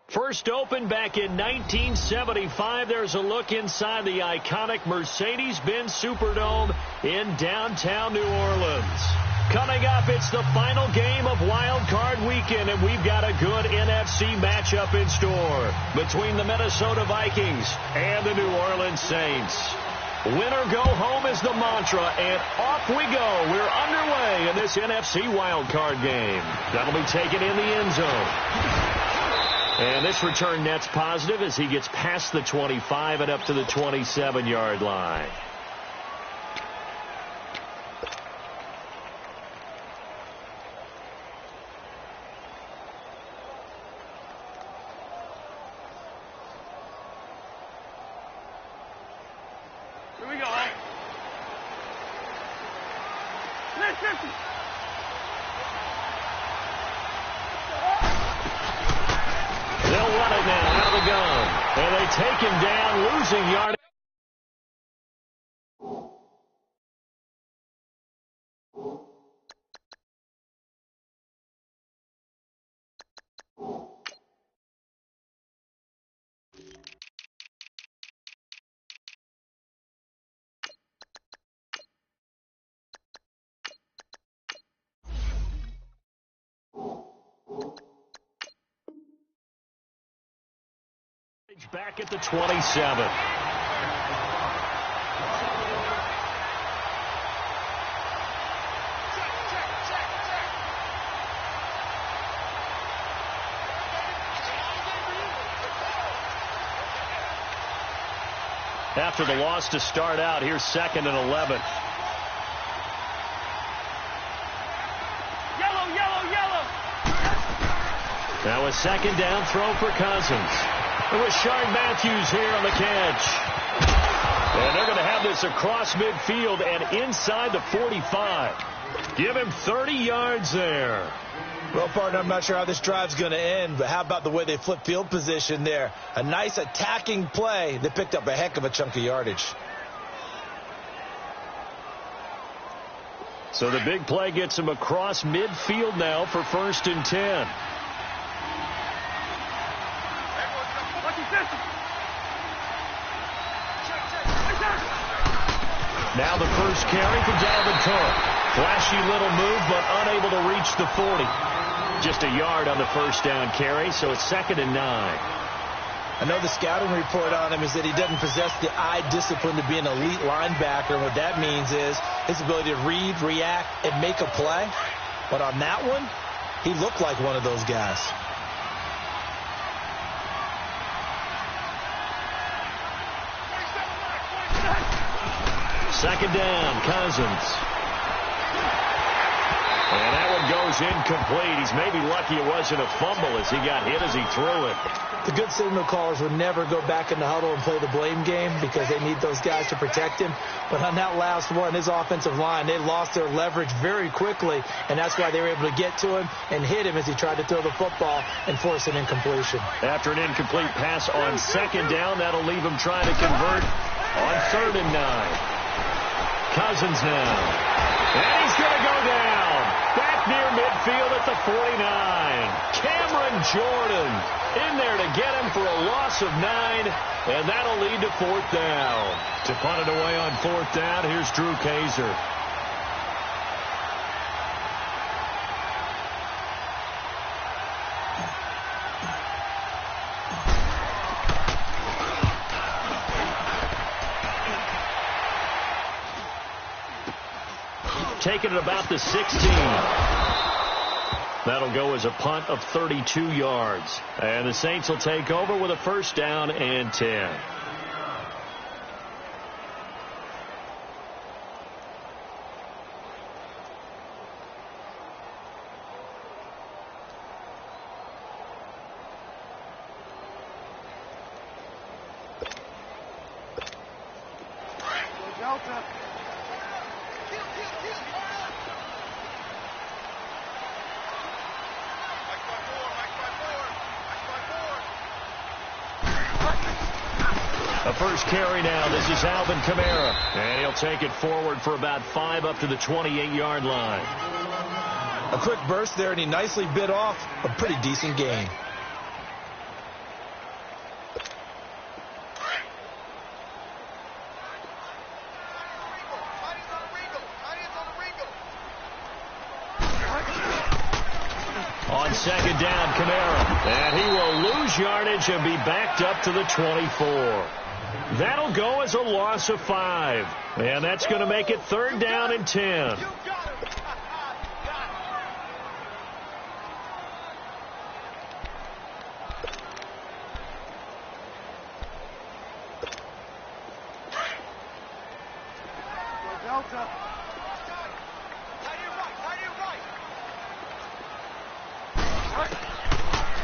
First opened back in 1975, there's a look inside the iconic Mercedes-Benz Superdome in downtown New Orleans. Coming up, it's the final game of Wild Card Weekend, and we've got a good NFC matchup in store between the Minnesota Vikings and the New Orleans Saints. Win or go home is the mantra, and off we go. We're underway in this NFC Wild Card game. That'll be taken in the end zone. And this return net's positive as he gets past the 25 and up to the 27-yard line. Here we go. Listen. They'll run it now out of the gun. And they take him down, losing yardage. Back at the 27. After the loss to start out, here's 2nd and 11. Yellow. Now a 2nd down throw for Cousins. Rashard Matthews here on the catch. And they're going to have this across midfield and inside the 45. Give him 30 yards there. Well, partner, I'm not sure how this drive's going to end, but how about the way they flip field position there? A nice attacking play. They picked up a heck of a chunk of yardage. So the big play gets him across midfield now for 1st and 10. Now the first carry for Dalvin Cook. Flashy little move, but unable to reach the 40. Just a yard on the first down carry, so it's 2nd and 9. I know the scouting report on him is that he doesn't possess the eye discipline to be an elite linebacker. And what that means is his ability to read, react, and make a play. But on that one, he looked like one of those guys. Second down, Cousins. And that one goes incomplete. He's maybe lucky it wasn't a fumble as he got hit as he threw it. The good signal callers would never go back in the huddle and play the blame game because they need those guys to protect him. But on that last one, his offensive line, they lost their leverage very quickly, and that's why they were able to get to him and hit him as he tried to throw the football and force an incompletion. After an incomplete pass on 2nd down, that'll leave him trying to convert on 3rd and 9. Cousins now. And he's going to go down. Back near midfield at the 49. Cameron Jordan in there to get him for a loss of 9. And that'll lead to 4th down. To punt it away on 4th down, here's Drew Kaiser. Taking it about the 16. That'll go as a punt of 32 yards. And the Saints will take over with a 1st down and 10. Delta. A first carry now. This is Alvin Kamara. And he'll take it forward for about 5 up to the 28-yard line. A quick burst there, and he nicely bit off a pretty decent gain. On second down, Kamara. And he will lose yardage and be backed up to the 24. That'll go as a loss of 5. And that's going to make it 3rd down and 10.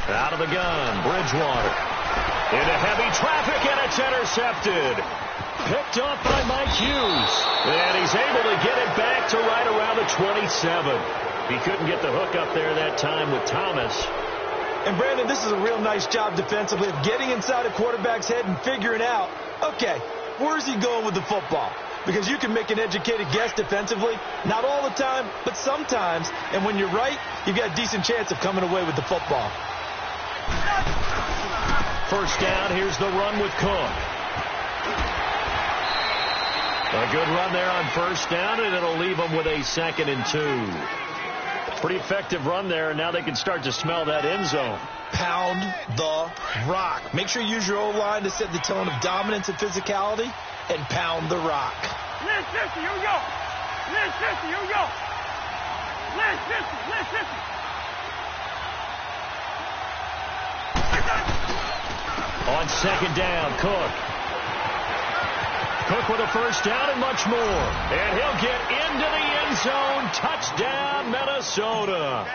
Out of the gun, Bridgewater. Into heavy traffic, and it's intercepted. Picked off by Mike Hughes. And he's able to get it back to right around the 27. He couldn't get the hook up there that time with Thomas. And, Brandon, this is a real nice job defensively of getting inside a quarterback's head and figuring out, okay, where's he going with the football? Because you can make an educated guess defensively. Not all the time, but sometimes. And when you're right, you've got a decent chance of coming away with the football. First down, here's the run with Cook. A good run there on first down, and it'll leave them with a 2nd and 2. Pretty effective run there, and now they can start to smell that end zone. Pound the rock. Make sure you use your O-line to set the tone of dominance and physicality, and pound the rock. List 50, here we go. List 50, here we go. List 50, list 50. On second down, Cook. Cook with a first down and much more. And he'll get into the end zone. Touchdown, Minnesota.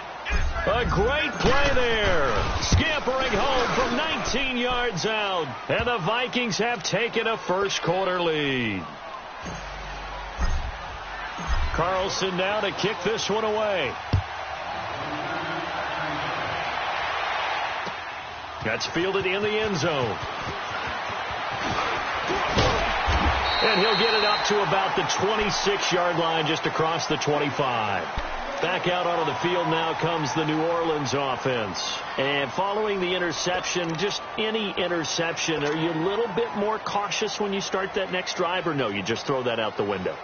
A great play there. Scampering home from 19 yards out. And the Vikings have taken a first-quarter lead. Carlson now to kick this one away. That's fielded in the end zone. And he'll get it up to about the 26-yard line, just across the 25. Back out onto the field now comes the New Orleans offense. And following the interception, just any interception, are you a little bit more cautious when you start that next drive, or no, you just throw that out the window?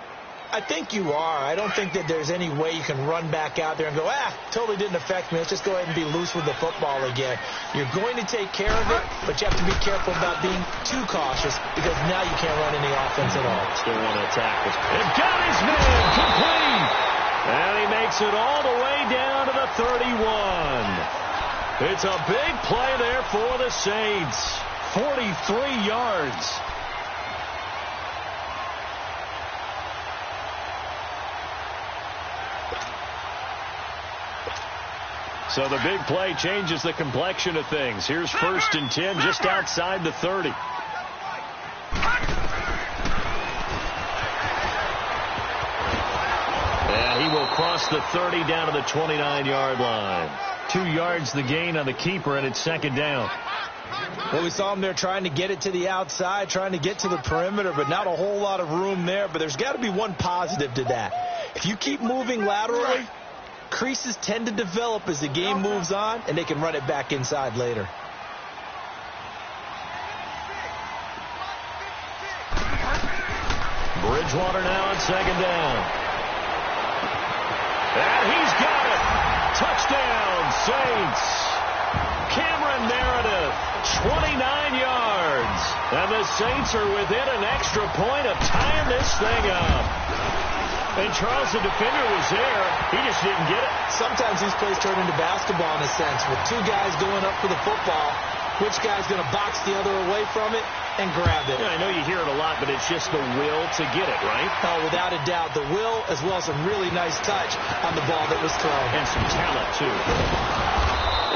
I think you are. I don't think that there's any way you can run back out there and go, totally didn't affect me. Let's just go ahead and be loose with the football again. You're going to take care of it, but you have to be careful about being too cautious, because now you can't run any offense at all. Still want to attack this. And got his man complete. And he makes it all the way down to the 31. It's a big play there for the Saints. 43 yards. So the big play changes the complexion of things. Here's 1st and 10 just outside the 30. And he will cross the 30 down to the 29-yard line. 2 yards the gain on the keeper, and it's 2nd down. Well, we saw him there trying to get it to the outside, trying to get to the perimeter, but not a whole lot of room there. But there's got to be one positive to that. If you keep moving laterally, creases tend to develop as the game moves on, and they can run it back inside later. Bridgewater now on 2nd down. And he's got it. Touchdown, Saints. Cameron Meredith, 29 yards. And the Saints are within an extra point of tying this thing up. And Charles, the defender, was there. He just didn't get it. Sometimes these plays turn into basketball in a sense. With 2 guys going up for the football, which guy's going to box the other away from it and grab it? Yeah, I know you hear it a lot, but it's just the will to get it, right? Oh, without a doubt. The will, as well as some really nice touch on the ball that was thrown. And some talent, too.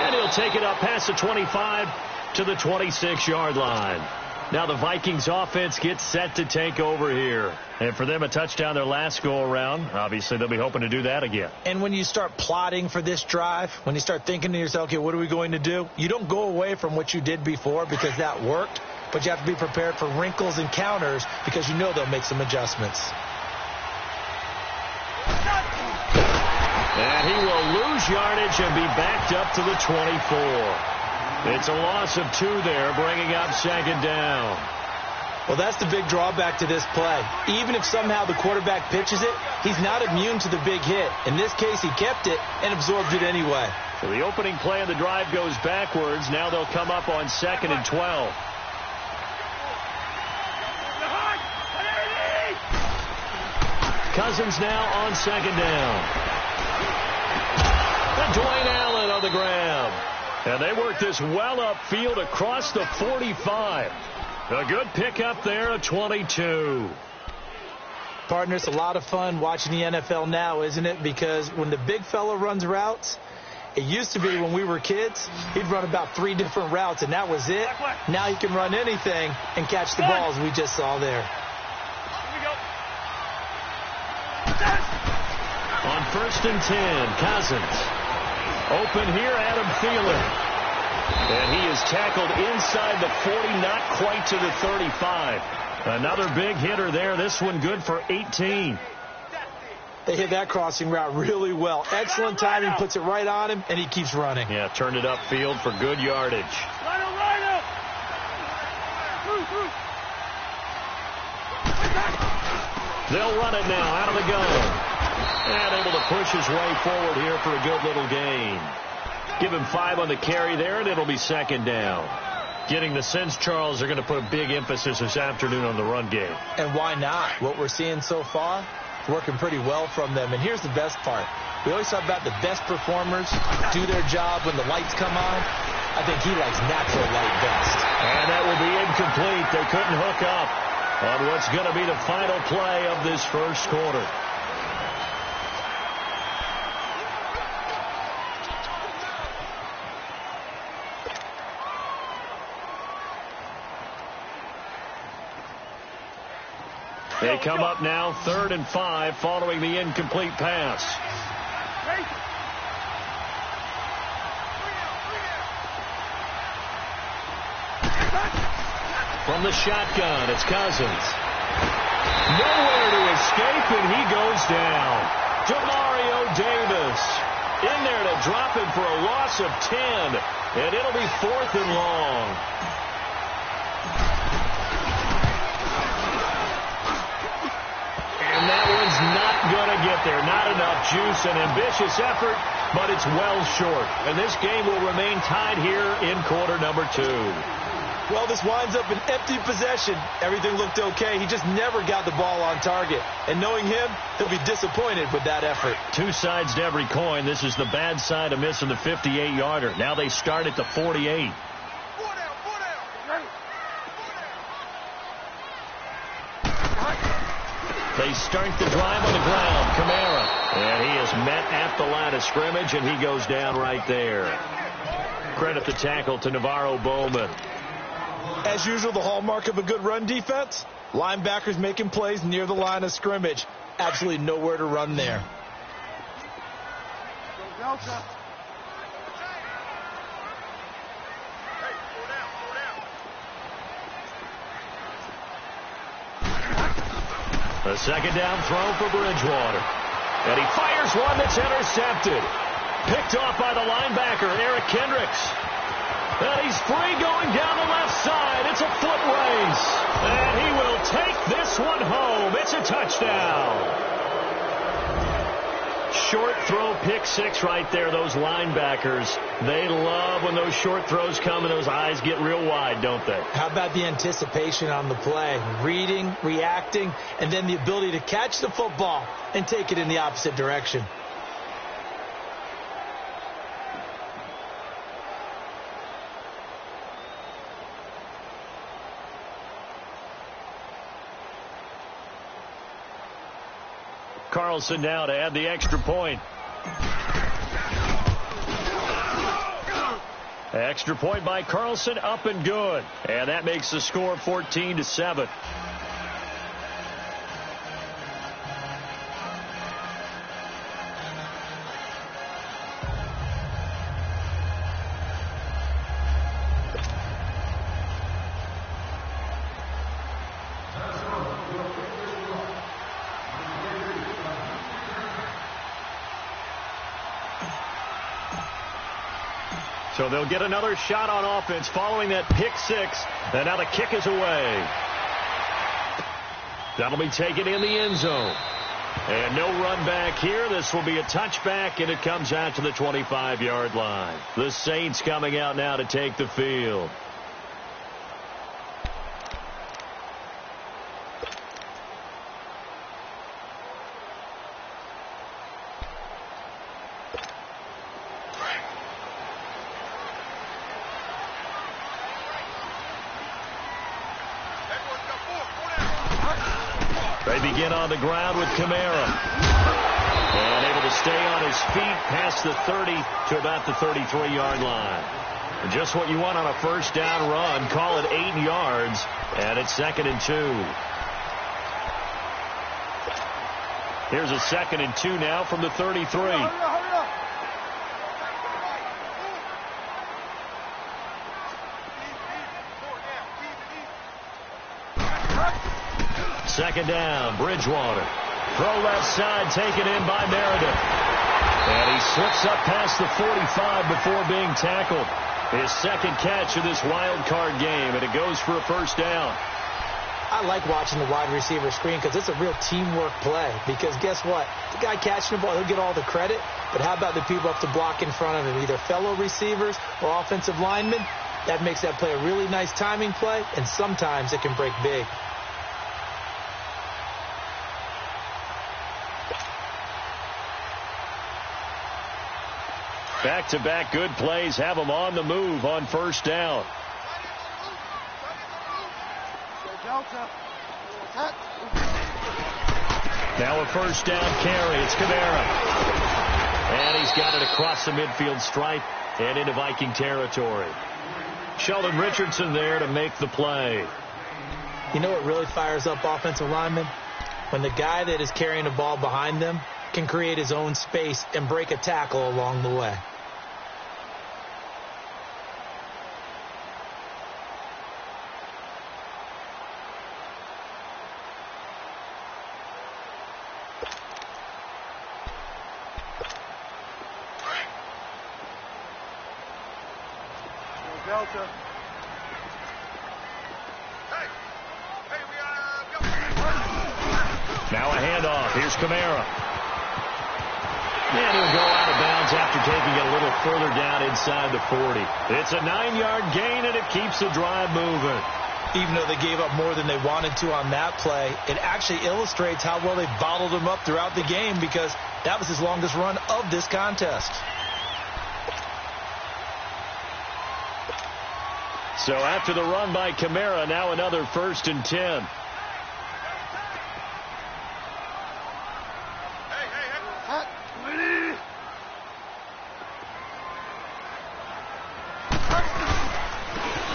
And he'll take it up past the 25 to the 26-yard line. Now the Vikings offense gets set to take over here. And for them, a touchdown their last go-around. Obviously, they'll be hoping to do that again. And when you start plotting for this drive, when you start thinking to yourself, okay, what are we going to do? You don't go away from what you did before because that worked. But you have to be prepared for wrinkles and counters because you know they'll make some adjustments. And he will lose yardage and be backed up to the 24. It's a loss of 2 there, bringing up 2nd down. Well, that's the big drawback to this play. Even if somehow the quarterback pitches it, he's not immune to the big hit. In this case, he kept it and absorbed it anyway. So the opening play of the drive goes backwards. Now they'll come up on 2nd and 12. Cousins now on 2nd down. And Dwayne Allen on the grab. And they work this well upfield across the 45. A good pickup there at 22. Partner, it's a lot of fun watching the NFL now, isn't it? Because when the big fella runs routes, it used to be when we were kids, he'd run about 3 different routes, and that was it. Now he can run anything and catch the balls we just saw there. On 1st and 10, Cousins. Open here, Adam Thielen. And he is tackled inside the 40, not quite to the 35. Another big hitter there. This one good for 18. They hit that crossing route really well. Excellent timing, puts it right on him, and he keeps running. Yeah, turned it upfield for good yardage. They'll run it now out of the gun. And able to push his way forward here for a good little gain. Give him 5 on the carry there, and it'll be 2nd down. Getting the sense, Charles, they're going to put a big emphasis this afternoon on the run game. And why not? What we're seeing so far, working pretty well from them. And here's the best part. We always talk about the best performers do their job when the lights come on. I think he likes natural light best. And that will be incomplete. They couldn't hook up on what's going to be the final play of this first quarter. They come up now 3rd and 5 following the incomplete pass. From the shotgun, it's Cousins. Nowhere to escape, and he goes down. Demario Davis in there to drop him for a loss of 10, and it'll be 4th and long. And that one's not going to get there. Not enough juice. An ambitious effort, but it's well short. And this game will remain tied here in quarter number 2. Well, this winds up an empty possession. Everything looked okay. He just never got the ball on target. And knowing him, he'll be disappointed with that effort. 2 sides to every coin. This is the bad side of missing the 58-yarder. Now they start at the 48. They start the drive on the ground. Kamara. And he is met at the line of scrimmage, and he goes down right there. Credit the tackle to Navarro Bowman. As usual, the hallmark of a good run defense, linebackers making plays near the line of scrimmage. Absolutely nowhere to run there. A 2nd down throw for Bridgewater. And he fires one that's intercepted. Picked off by the linebacker, Eric Kendricks. And he's free going down the left side. It's a foot race. And he will take this one home. It's a touchdown. Short throw, pick 6 right there. Those linebackers, they love when those short throws come and those eyes get real wide, don't they? How about the anticipation on the play? Reading, reacting, and then the ability to catch the football and take it in the opposite direction. Carlson now to add the extra point. Extra point by Carlson, up and good. And that makes the score 14-7. So they'll get another shot on offense following that pick 6. And now the kick is away. That'll be taken in the end zone. And no run back here. This will be a touchback, and it comes out to the 25-yard line. The Saints coming out now to take the field. They begin on the ground with Kamara. And able to stay on his feet past the 30 to about the 33-yard line. And just what you want on a first down run. Call it 8 yards. And it's 2nd and 2. Here's a 2nd and 2 now from the 33. Second down, Bridgewater. Throw left side, taken in by Meredith. And he slips up past the 45 before being tackled. His second catch of this wild card game, and it goes for a first down. I like watching the wide receiver screen because it's a real teamwork play. Because guess what? The guy catching the ball, he'll get all the credit. But how about the people up to block in front of him, either fellow receivers or offensive linemen? That makes that play a really nice timing play, and sometimes it can break big. Back-to-back good plays have them on the move on first down. Now a first down carry. It's Kamara. And he's got it across the midfield stripe and into Viking territory. Sheldon Richardson there to make the play. You know what really fires up offensive linemen? When the guy that is carrying the ball behind them can create his own space and break a tackle along the way. Delta. Now a handoff. Here's Kamara. And he'll go out of bounds after taking it a little further down inside the 40. It's a 9-yard gain, and it keeps the drive moving. Even though they gave up more than they wanted to on that play, it actually illustrates how well they bottled him up throughout the game because that was his longest run of this contest. So after the run by Kamara, now another 1st and 10.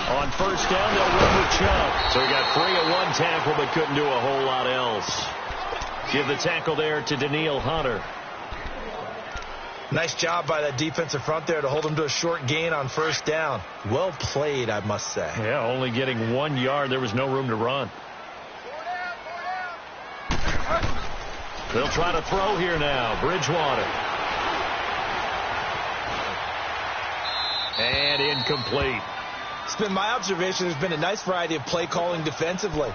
On first down, they'll run with Chubb. So he got free at one tackle, but couldn't do a whole lot else. Give the tackle there to Daniil Hunter. Nice job by that defensive front there to hold him to a short gain on first down. Well played, I must say. Yeah, only getting 1 yard. There was no room to run. They'll try to throw here now. Bridgewater. And incomplete. It's been my observation there's been a nice variety of play calling defensively.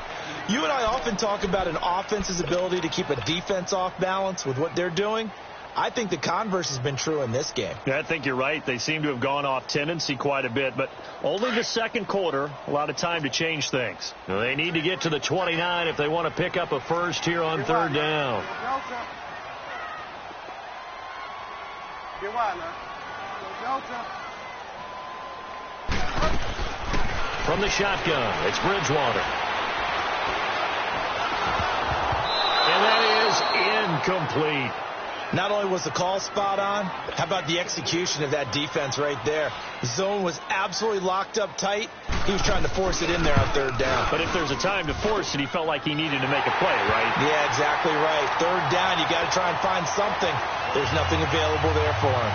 You and I often talk about an offense's ability to keep a defense off balance with what they're doing. I think the converse has been true in this game. Yeah, I think you're right. They seem to have gone off tendency quite a bit, but only the second quarter, a lot of time to change things. They need to get to the 29 if they want to pick up a first here on third down. From the shotgun, it's Bridgewater. And that is incomplete. Not only was the call spot on, how about the execution of that defense right there? The zone was absolutely locked up tight. He was trying to force it in there on third down. But if there's a time to force it, he felt like he needed to make a play, right? Yeah, exactly right. Third down, you got to try and find something. There's nothing available there for him.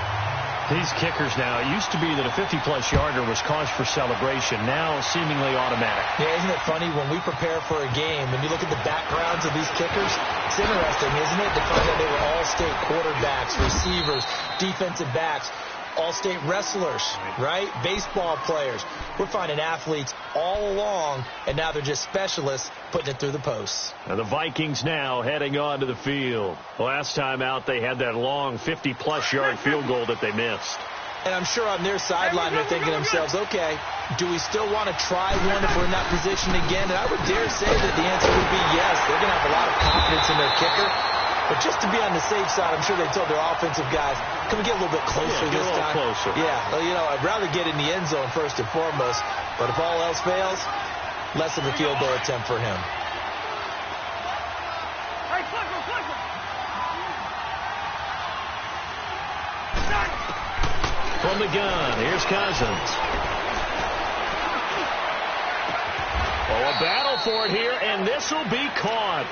These kickers now, it used to be that a 50-plus yarder was cause for celebration. Now seemingly automatic. Yeah, isn't it funny when we prepare for a game and you look at the backgrounds of these kickers? It's interesting, isn't it, to find out they were all-state quarterbacks, receivers, defensive backs. all-state wrestlers, right? Baseball players. We're finding athletes all along, and now they're just specialists putting it through the posts. And the Vikings now heading on to the field. Last time out, they had that long 50-plus yard field goal that they missed. And I'm sure on their sideline they're thinking to themselves, okay, do we still want to try one if we're in that position again? And I would dare say that the answer would be yes. They're going to have a lot of confidence in their kicker. But just to be on the safe side, I'm sure they told their offensive guys, can we get a little bit closer this time? Closer. Yeah, well, you know, I'd rather get in the end zone first and foremost. But if all else fails, less of a field goal attempt for him. Hey, click him. From the gun, here's Cousins. Oh, a battle for it here, and this will be caught.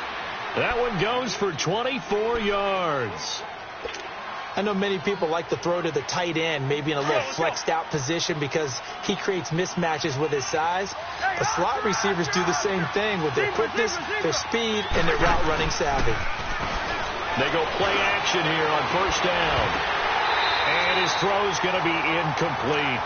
That one goes for 24 yards. I know many people like to throw to the tight end, maybe in a little flexed out position because he creates mismatches with his size. The slot receivers do the same thing with their quickness, their speed, and their route running savvy. They go play action here on first down. And his throw's going to be incomplete.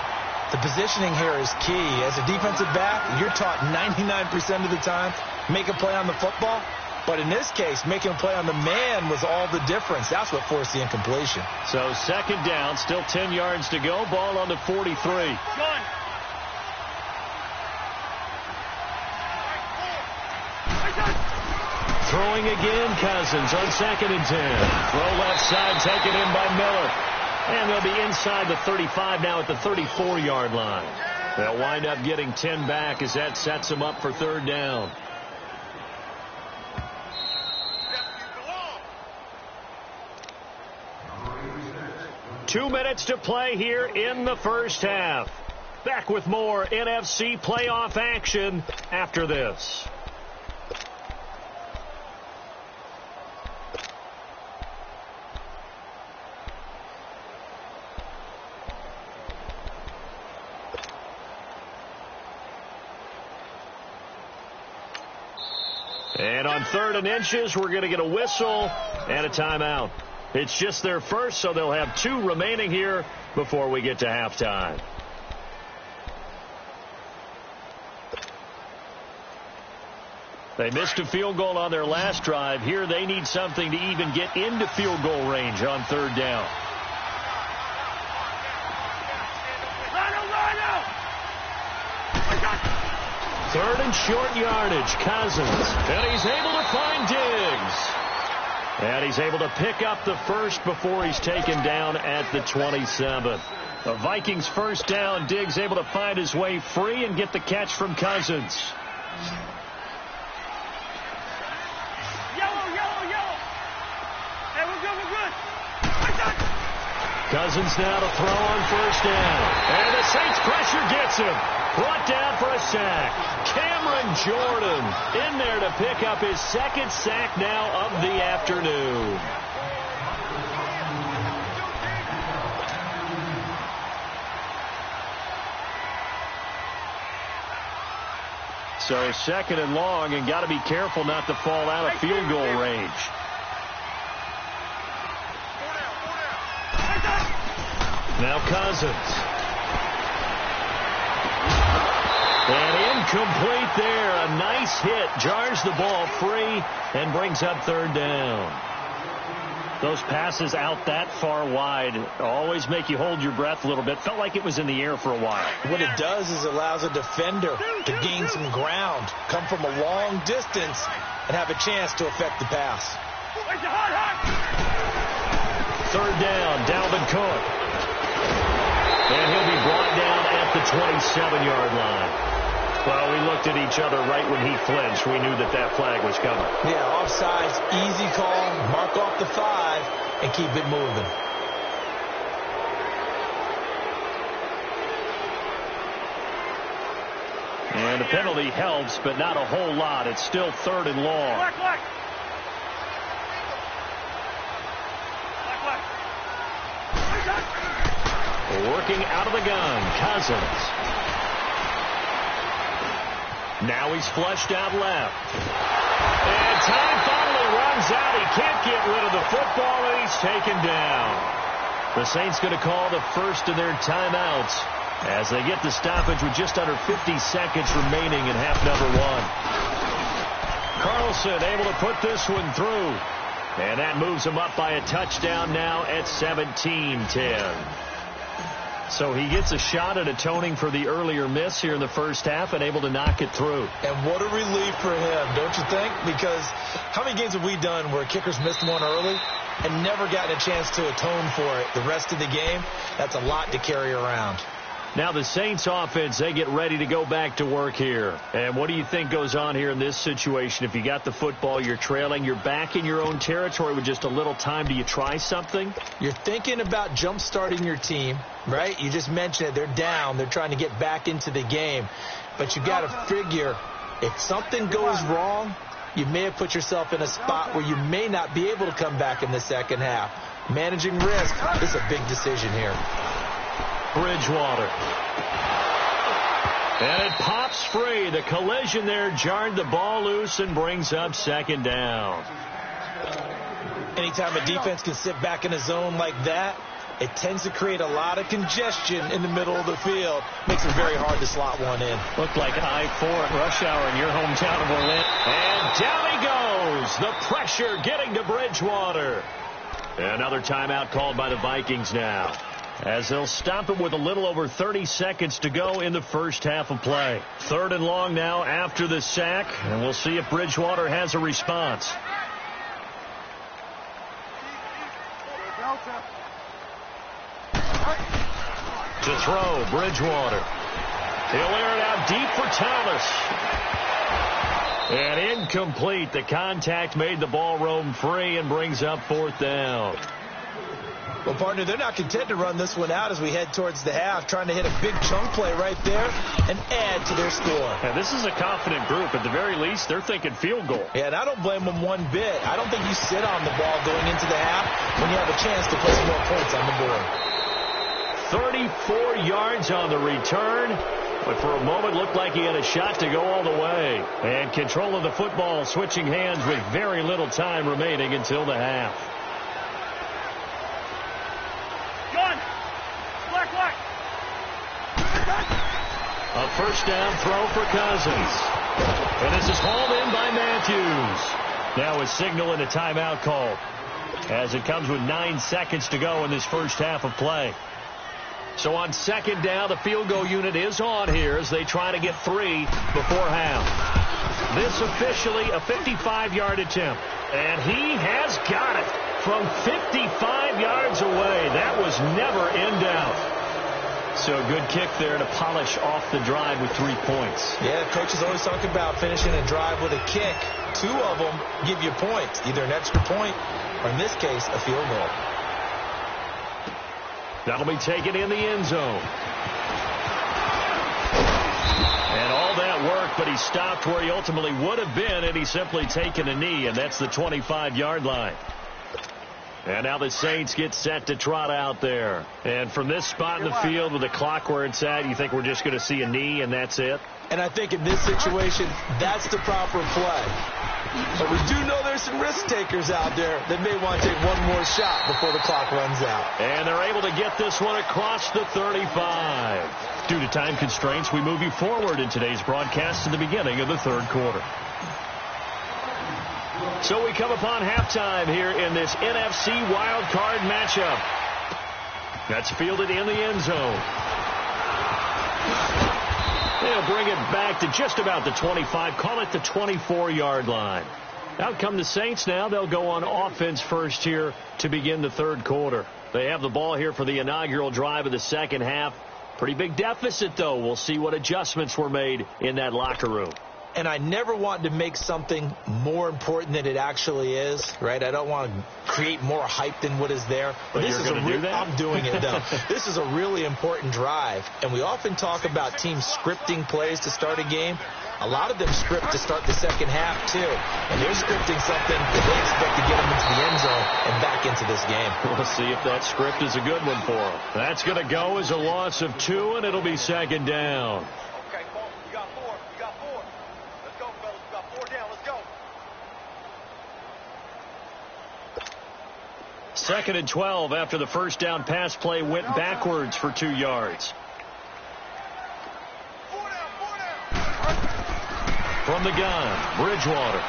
The positioning here is key. As a defensive back, you're taught 99% of the time, make a play on the football. But in this case, making a play on the man was all the difference. That's what forced the incompletion. So second down, still 10 yards to go. Ball on the 43. Throwing again, Cousins on 2nd and 10. Throw left side, taken in by Miller. And they'll be inside the 35 now at the 34-yard line. They'll wind up getting 10 back as that sets them up for third down. Two minutes to play here in the first half. Back with more NFC playoff action after this. And on 3rd and inches, we're going to get a whistle and a timeout. It's just their first, so they'll have 2 remaining here before we get to halftime. They missed a field goal on their last drive. Here they need something to even get into field goal range on 3rd down. Third and short yardage, Cousins. And he's able to find Diggs. And he's able to pick up the first before he's taken down at the 27. The Vikings first down. Diggs able to find his way free and get the catch from Cousins. Yellow. Hey, we're good. Cousins now to throw on first down. And the Saints pressure gets him. Brought down for a sack. Cameron Jordan in there to pick up his 2nd sack now of the afternoon. So 2nd and long, and got to be careful not to fall out of field goal range. Now Cousins. And incomplete there. A nice hit. Jars the ball free and brings up 3rd down. Those passes out that far wide always make you hold your breath a little bit. Felt like it was in the air for a while. What it does is allows a defender to gain some ground, come from a long distance, and have a chance to affect the pass. 3rd down, Dalvin Cook. And he'll be brought down at the 27-yard line. Well, we looked at each other right when he flinched. We knew that that flag was coming. Yeah, offsides, easy call, mark off the 5, and keep it moving. And the penalty helps, but not a whole lot. It's still 3rd and long. Working out of the gun, Cousins. Now he's flushed out left. And time finally runs out. He can't get rid of the football, and he's taken down. The Saints going to call the first of their timeouts as they get the stoppage with just under 50 seconds remaining in half number one. Carlson able to put this one through. And that moves him up by a touchdown now at 17-10. So he gets a shot at atoning for the earlier miss here in the first half and able to knock it through. And what a relief for him, don't you think? Because how many games have we done where kickers missed one early and never gotten a chance to atone for it the rest of the game? That's a lot to carry around. Now the Saints offense, they get ready to go back to work here. And what do you think goes on here in this situation? If you got the football, you're trailing, you're back in your own territory with just a little time. Do you try something? You're thinking about jump-starting your team, right? You just mentioned it. They're down. They're trying to get back into the game. But you got to figure if something goes wrong, you may have put yourself in a spot where you may not be able to come back in the second half. Managing risk is a big decision here. Bridgewater. And it pops free. The collision there jarred the ball loose and brings up second down. Anytime a defense can sit back in a zone like that, it tends to create a lot of congestion in the middle of the field. Makes it very hard to slot one in. Looked like I-4 at rush hour in your hometown of Orlando. And down he goes. The pressure getting to Bridgewater. Another timeout called by the Vikings now, as they'll stop it with a little over 30 seconds to go in the first half of play. 3rd and long now after the sack, and we'll see if Bridgewater has a response. To throw, Bridgewater. He'll air it out deep for Thomas. And incomplete. The contact made the ball roam free and brings up 4th down. Well, partner, they're not content to run this one out as we head towards the half, trying to hit a big chunk play right there and add to their score. And this is a confident group. At the very least, they're thinking field goal. Yeah, and I don't blame them one bit. I don't think you sit on the ball going into the half when you have a chance to put some more points on the board. 34 yards on the return, but for a moment looked like he had a shot to go all the way. And control of the football switching hands with very little time remaining until the half. A first down throw for Cousins. And this is hauled in by Matthews. Now a signal and a timeout call, as it comes with 9 seconds to go in this first half of play. So on second down, the field goal unit is on here as they try to get 3 before half. This officially a 55-yard attempt. And he has got it from 55 yards away. That was never in doubt. So a good kick there to polish off the drive with 3 points. Yeah, coaches always talk about finishing a drive with a kick. 2 of them give you points, either an extra point or, in this case, a field goal. That'll be taken in the end zone. And all that work, but he stopped where he ultimately would have been, and he's simply taken a knee, and that's the 25-yard line. And now the Saints get set to trot out there. And from this spot in the field with the clock where it's at, you think we're just going to see a knee and that's it? And I think in this situation, that's the proper play. But we do know there's some risk takers out there that may want to take one more shot before the clock runs out. And they're able to get this one across the 35. Due to time constraints, we move you forward in today's broadcast to the beginning of the 3rd quarter. So we come upon halftime here in this NFC wild card matchup. That's fielded in the end zone. They'll bring it back to just about the 25, call it the 24-yard line. Out come the Saints now. They'll go on offense first here to begin the 3rd quarter. They have the ball here for the inaugural drive of the second half. Pretty big deficit, though. We'll see what adjustments were made in that locker room. And I never want to make something more important than it actually is, right? I don't want to create more hype than what is there. But this is do that? I'm doing it, though. This is a really important drive. And we often talk about teams scripting plays to start a game. A lot of them script to start the second half, too. And they're scripting something that they expect to get them into the end zone and back into this game. We'll see if that script is a good one for them. That's going to go as a loss of 2, and it'll be second down. 2nd and 12 after the first down pass play went backwards for 2 yards. From the gun, Bridgewater.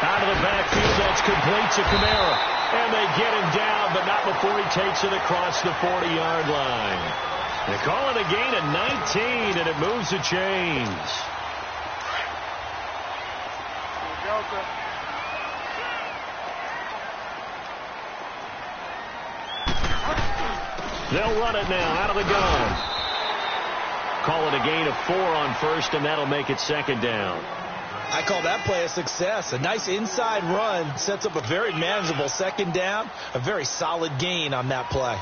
Out of the backfield, that's complete to Kamara. And they get him down, but not before he takes it across the 40-yard line. They call it a gain of 19, and it moves the chains. They'll run it now out of the gun. Call it a gain of 4 on first, and that'll make it 2nd down. I call that play a success. A nice inside run sets up a very manageable 2nd down. A very solid gain on that play.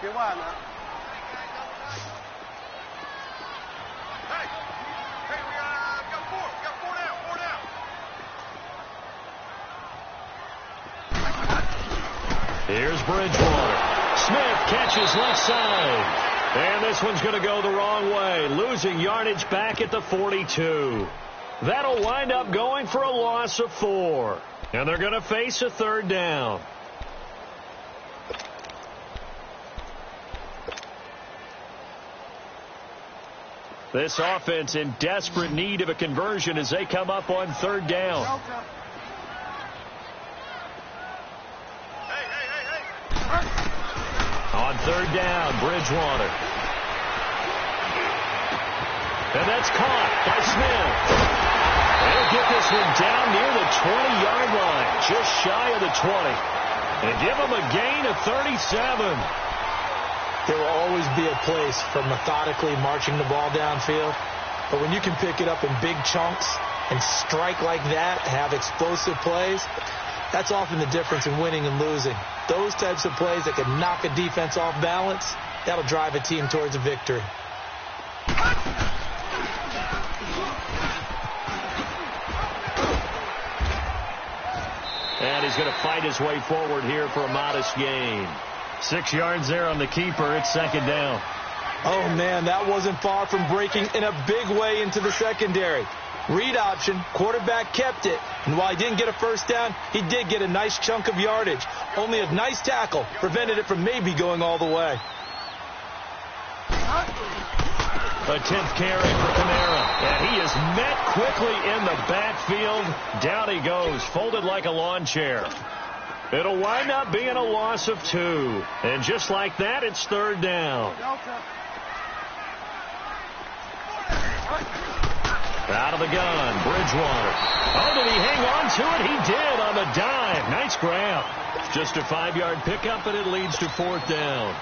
Get wide now. Here's Bridgewater. Smith catches left side. And this one's going to go the wrong way, losing yardage back at the 42. That'll wind up going for a loss of 4. And they're going to face a 3rd down. This offense in desperate need of a conversion as they come up on 3rd down. On 3rd down, Bridgewater. And that's caught by Smith. They'll get this one down near the 20-yard line, just shy of the 20. And give them a gain of 37. There will always be a place for methodically marching the ball downfield. But when you can pick it up in big chunks and strike like that, have explosive plays, that's often the difference in winning and losing. Those types of plays that can knock a defense off balance, that'll drive a team towards a victory. And he's going to fight his way forward here for a modest gain. 6 yards there on the keeper. It's 2nd down. Oh, man, that wasn't far from breaking in a big way into the secondary. Read option, quarterback kept it, and while he didn't get a first down, he did get a nice chunk of yardage. Only a nice tackle prevented it from maybe going all the way. A 10th carry for Kamara, and he is met quickly in the backfield. Down he goes, folded like a lawn chair. It'll wind up being a loss of 2. And just like that, it's 3rd down. Out of the gun, Bridgewater. Oh, did he hang on to it? He did on the dime. Nice grab. Just a 5-yard pickup, and it leads to 4th down.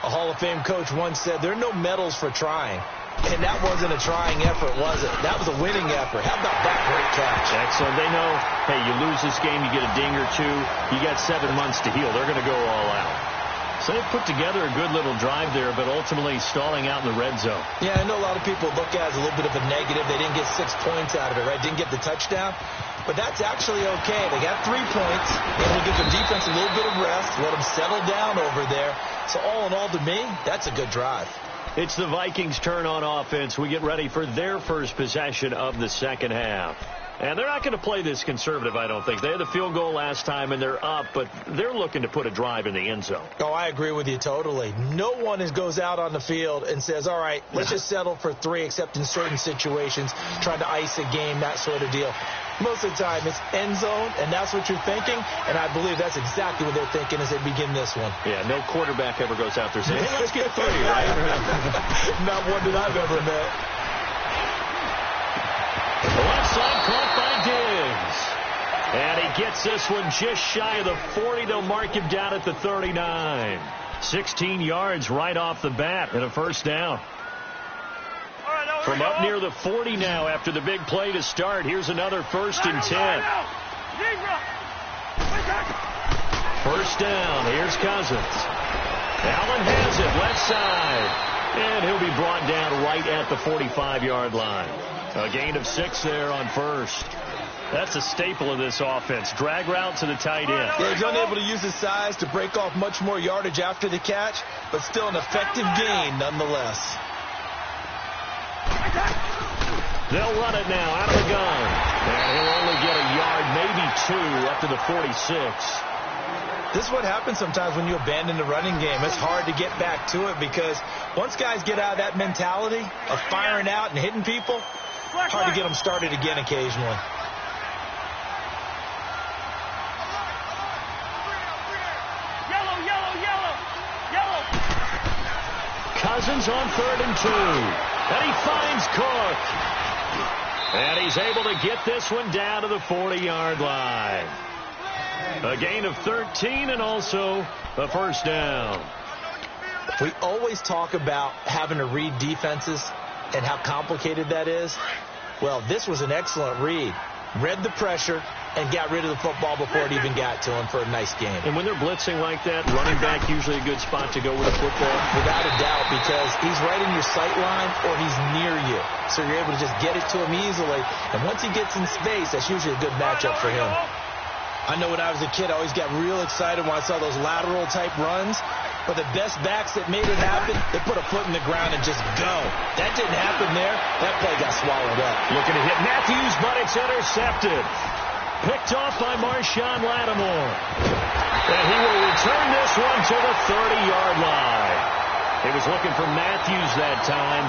A Hall of Fame coach once said, there are no medals for trying. And that wasn't a trying effort, was it? That was a winning effort. How about that great catch? Excellent. They know, hey, you lose this game, you get a ding or 2. You got 7 months to heal. They're going to go all out. So they put together a good little drive there, but ultimately stalling out in the red zone. Yeah, I know a lot of people look at it as a little bit of a negative. They didn't get 6 points out of it, right? Didn't get the touchdown. But that's actually okay. They got 3 points. And we'll give the defense a little bit of rest. Let them settle down over there. So all in all, to me, that's a good drive. It's the Vikings' turn on offense. We get ready for their first possession of the 2nd half. And they're not going to play this conservative, I don't think. They had the field goal last time, and they're up, but they're looking to put a drive in the end zone. Oh, I agree with you totally. No one goes out on the field and says, all right, let's just settle for 3, except in certain situations, trying to ice a game, that sort of deal. Most of the time, it's end zone, and that's what you're thinking, and I believe that's exactly what they're thinking as they begin this one. Yeah, no quarterback ever goes out there saying, hey, let's get 3, right? Not one that I've ever met. The left side caught by Diggs. And he gets this one just shy of the 40. They'll mark him down at the 39. 16 yards right off the bat and a 1st down. From up near the 40 now after the big play to start. Here's another 1st and 10. 1st down. Here's Cousins. Allen has it left side. And he'll be brought down right at the 45-yard line. A gain of 6 there on 1st. That's a staple of this offense. Drag route to the tight end. Yeah, he's unable to use his size to break off much more yardage after the catch, but still an effective gain nonetheless. They'll run it now out of the gun. And he'll only get a yard, maybe 2, up to the 46. This is what happens sometimes when you abandon the running game. It's hard to get back to it because once guys get out of that mentality of firing out and hitting people, hard to get them started again occasionally. Yellow, yellow, yellow, yellow. Cousins on 3rd and 2. And he finds Cook. And he's able to get this one down to the 40-yard line. A gain of 13 and also a first down. We always talk about having to read defenses and how complicated that is. Well, this was an excellent read. Read the pressure and got rid of the football before it even got to him for a nice game. And when they're blitzing like that, running back usually a good spot to go with the football? Without a doubt, because he's right in your sight line or he's near you. So you're able to just get it to him easily. And once he gets in space, that's usually a good matchup for him. I know when I was a kid, I always got real excited when I saw those lateral-type runs. But the best backs that made it happen, they put a foot in the ground and just go. That didn't happen there. That play got swallowed up. Looking to hit Matthews, but it's intercepted. Picked off by Marshawn Lattimore. And he will return this one to the 30-yard line. He was looking for Matthews that time.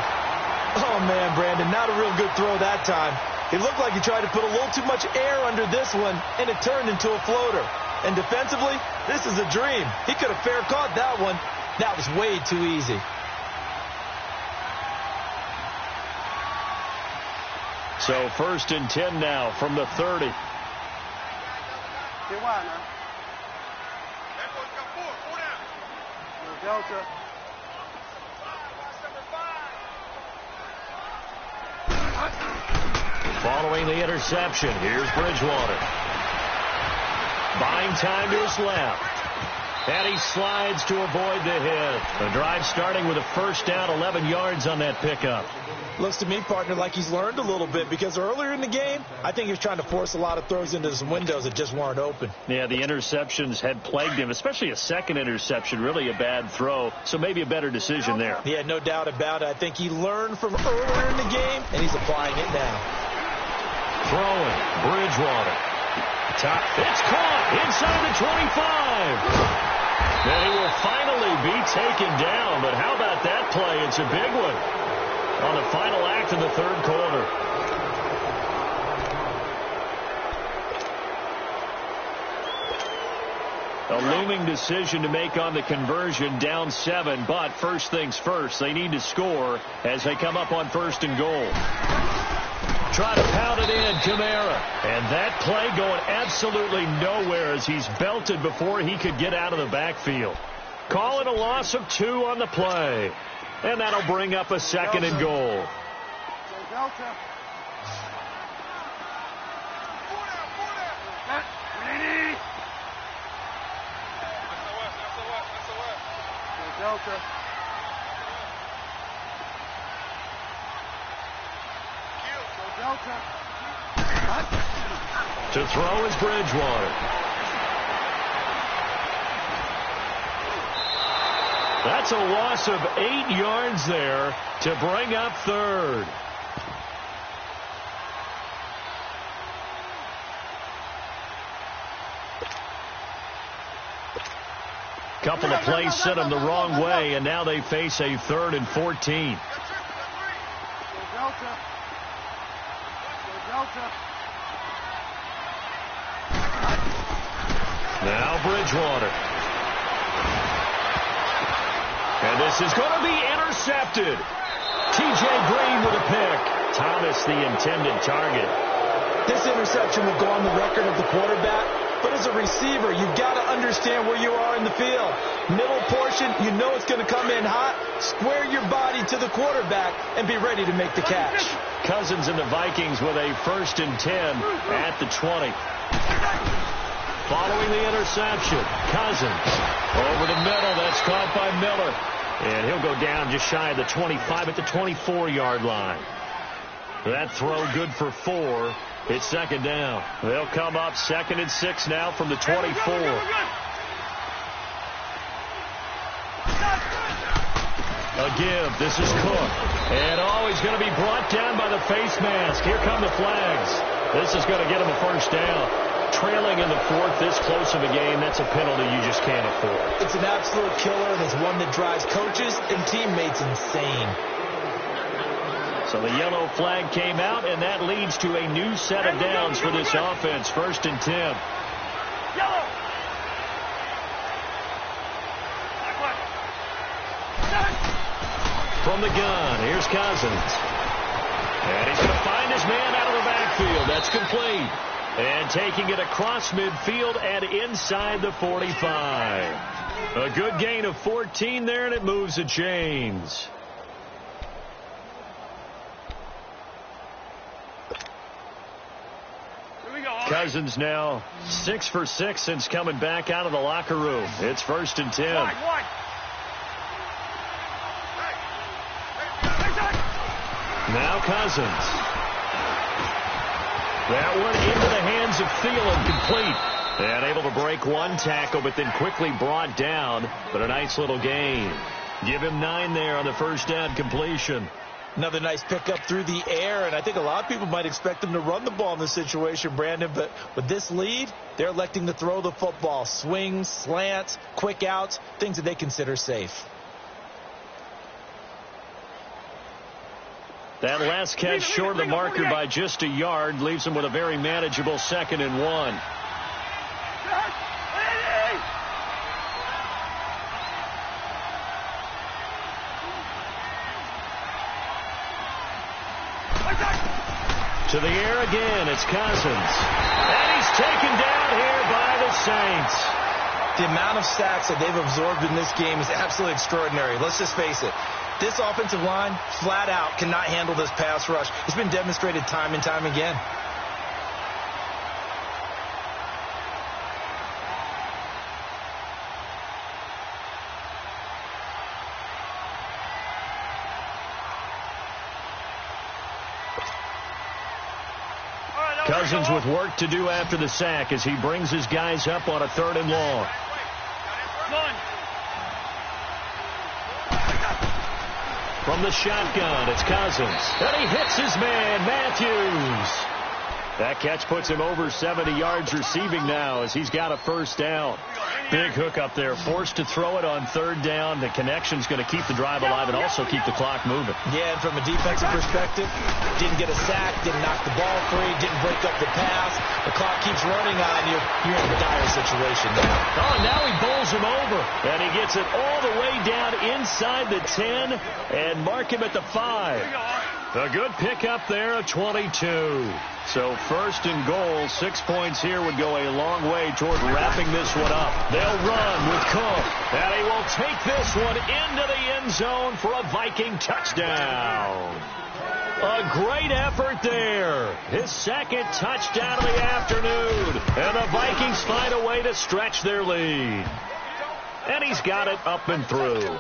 Oh, man, Brandon, not a real good throw that time. It looked like he tried to put a little too much air under this one, and it turned into a floater. And defensively, this is a dream. He could have fair caught that one. That was way too easy. So 1st and 10 now from the 30. Get wide now. Delta. Following the interception, here's Bridgewater. Buying time to his left. And he slides to avoid the hit. The drive starting with a first down, 11 yards on that pickup. Looks to me, partner, like he's learned a little bit because earlier in the game, I think he was trying to force a lot of throws into some windows that just weren't open. Yeah, the interceptions had plagued him, especially a second interception, really a bad throw. So maybe a better decision there. Yeah, no doubt about it. I think he learned from earlier in the game, and he's applying it now. Throwing, Bridgewater. Top, it's caught inside the 25. And he will finally be taken down, but how about that play? It's a big one on the final act of the 3rd quarter. A looming decision to make on the conversion, down 7, but first things first, they need to score as they come up on 1st and goal. Try to pound it in, Kamara. And that play going absolutely nowhere as he's belted before he could get out of the backfield. Call it a loss of 2 on the play. And that'll bring up a 2nd and goal. Delta. Delta. To throw is Bridgewater. That's a loss of 8 yards there to bring up 3rd. Couple of plays sent them the wrong way, and now they face a 3rd and 14. Now Bridgewater. And this is going to be intercepted. T.J. Green with a pick. Thomas the intended target. This interception will go on the record of the quarterback, but as a receiver, you've got to understand where you are in the field. Middle portion, you know it's going to come in hot. Square your body to the quarterback and be ready to make the catch. Cousins and the Vikings with a 1st and 10 at the 20. Following the interception, Cousins over the middle. That's caught by Miller. And he'll go down just shy of the 25 at the 24-yard line. That throw good for 4. It's second down. They'll come up 2nd and 6 now from the 24. A give. This is Cook. And he's going to be brought down by the face mask. Here come the flags. This is going to get him a first down. Trailing in the 4th, this close of a game, that's a penalty you just can't afford. It's an absolute killer, and it's one that drives coaches and teammates insane. So the yellow flag came out, and that leads to a new set of downs for this offense. 1st and 10. Yellow. From the gun, here's Cousins. And he's going to find his man out of the backfield. That's complete. And taking it across midfield and inside the 45. A good gain of 14 there, and it moves the chains. Cousins now 6 for 6 since coming back out of the locker room. It's 1st and 10. Now Cousins. That one into the hands of Thielen, complete. And able to break one tackle, but then quickly brought down. But a nice little gain. Give him 9 there on the first down completion. Another nice pickup through the air, and I think a lot of people might expect them to run the ball in this situation, Brandon, but with this lead, they're electing to throw the football. Swings, slants, quick outs, things that they consider safe. That last catch short of the marker by just a yard leaves them with a very manageable 2nd and 1. To the air again, it's Cousins. And he's taken down here by the Saints. The amount of sacks that they've absorbed in this game is absolutely extraordinary. Let's just face it. This offensive line, flat out, cannot handle this pass rush. It's been demonstrated time and time again. Cousins with work to do after the sack as he brings his guys up on a 3rd and long. From the shotgun, it's Cousins. And he hits his man, Matthews. That catch puts him over 70 yards receiving now as he's got a first down. Big hook up there, forced to throw it on 3rd down. The connection's going to keep the drive alive and also keep the clock moving. Yeah, and from a defensive perspective, didn't get a sack, didn't knock the ball free, didn't break up the pass. The clock keeps running on you. You're in a dire situation now. Oh, now he bowls him over. And he gets it all the way down inside the 10 and mark him at the 5. A good pickup there of 22. So 1st and goal, 6 points here would go a long way toward wrapping this one up. They'll run with Cook, and he will take this one into the end zone for a Viking touchdown. A great effort there. His 2nd touchdown of the afternoon, and the Vikings find a way to stretch their lead. And he's got it up and through.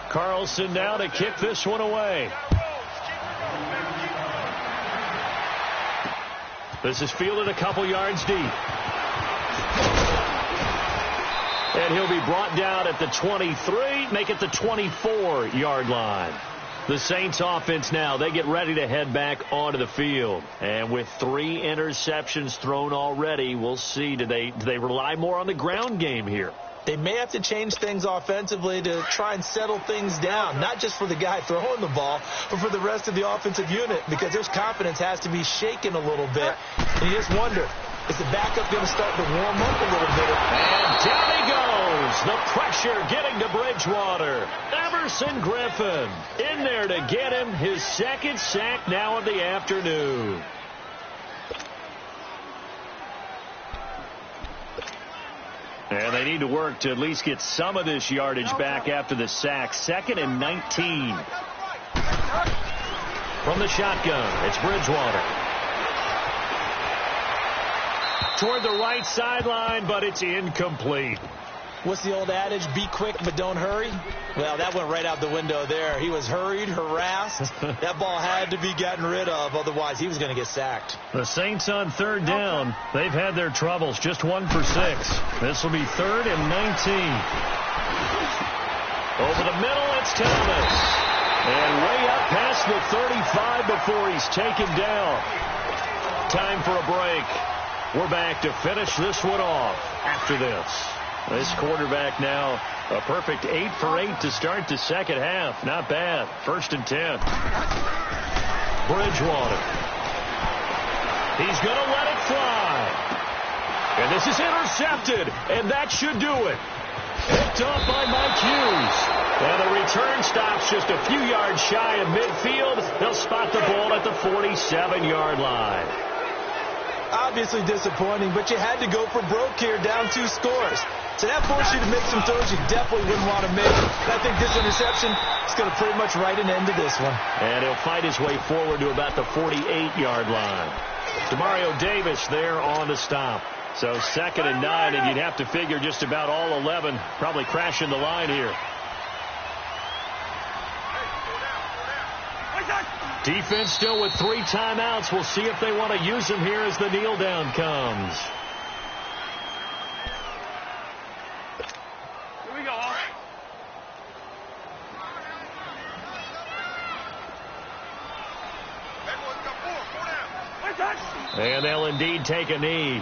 Carlson now to kick this one away. This is fielded a couple yards deep. And he'll be brought down at the 23, make it the 24-yard line. The Saints offense now, they get ready to head back onto the field. And with 3 interceptions thrown already, we'll see, do they rely more on the ground game here? They may have to change things offensively to try and settle things down, not just for the guy throwing the ball, but for the rest of the offensive unit, because their confidence has to be shaken a little bit. And you just wonder, is the backup going to start to warm up a little bit? And down he goes. The pressure getting to Bridgewater. Everson Griffin in there to get him his 2nd sack now of the afternoon. And they need to work to at least get some of this yardage back after the sack. 2nd and 19. From the shotgun, it's Bridgewater. Toward the right sideline, but it's incomplete. What's the old adage? Be quick, but don't hurry. Well, that went right out the window there. He was hurried, harassed. That ball had to be gotten rid of. Otherwise, he was going to get sacked. The Saints on third down. They've had their troubles. Just 1 for 6. This will be 3rd and 19. Over the middle, it's Thomas. And way up past the 35 before he's taken down. Time for a break. We're back to finish this one off after this. This quarterback now a perfect 8 for 8 to start the second half. Not bad. 1st and 10. Bridgewater. He's going to let it fly. And this is intercepted. And that should do it. Picked off by Mike Hughes. And the return stops just a few yards shy of midfield. They'll spot the ball at the 47-yard line. Obviously disappointing, but you had to go for broke here, down 2 scores. So that forced you to make some throws you definitely wouldn't want to make. And I think this interception is going to pretty much write an end to this one. And he'll fight his way forward to about the 48-yard line. Demario Davis there on the stop. So 2nd and 9, and you'd have to figure just about all 11 probably crashing the line here. Defense still with 3 timeouts. We'll see if they want to use them here as the kneel down comes. Here we go. And they'll indeed take a knee.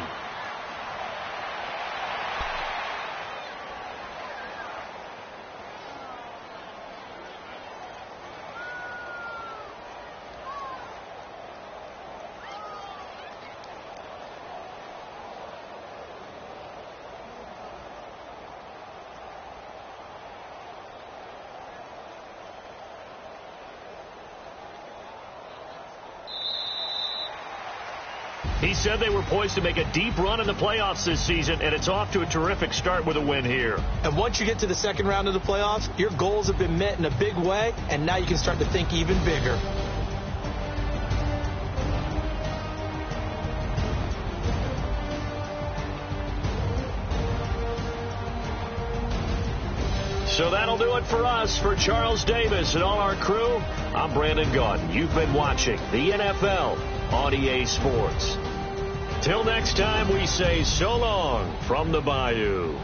He said they were poised to make a deep run in the playoffs this season, and it's off to a terrific start with a win here. And once you get to the second round of the playoffs, your goals have been met in a big way, and now you can start to think even bigger. So that'll do it for us. For Charles Davis and all our crew, I'm Brandon Gaudin. You've been watching the NFL on EA Sports. Till next time, we say so long from the Bayou.